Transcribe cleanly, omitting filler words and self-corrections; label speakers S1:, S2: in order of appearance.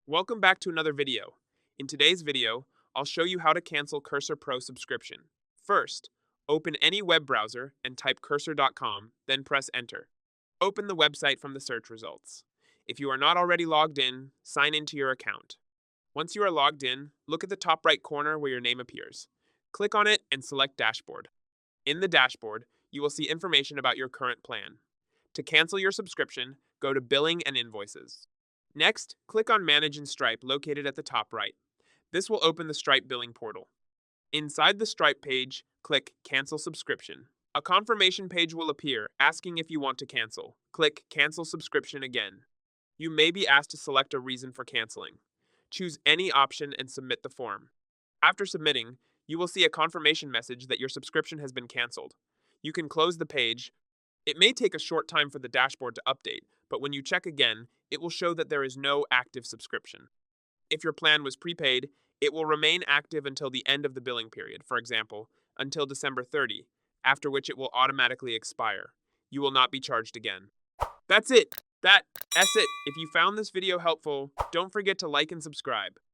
S1: Welcome back to another video. In today's video, I'll show you how to cancel Cursor Pro subscription. First, open any web browser and type cursor.com, then press enter. Open the website from the search results. If you are not already logged in, sign into your account. Once you are logged in, look at the top right corner where your name appears. Click on it and select Dashboard. In the dashboard, you will see information about your current plan. To cancel your subscription, go to Billing and Invoices. Next, click on Manage in Stripe located at the top right. This will open the Stripe billing portal. Inside the Stripe page, click Cancel Subscription. A confirmation page will appear asking if you want to cancel. Click Cancel Subscription again. You may be asked to select a reason for canceling. Choose any option and submit the form. After submitting, you will see a confirmation message that your subscription has been canceled. You can close the page. It may take a short time for the dashboard to update, but when you check again, it will show that there is no active subscription. If your plan was prepaid, it will remain active until the end of the billing period, for example, until December 30, after which it will automatically expire. You will not be charged again. That's it. That's it. If you found this video helpful, don't forget to like and subscribe.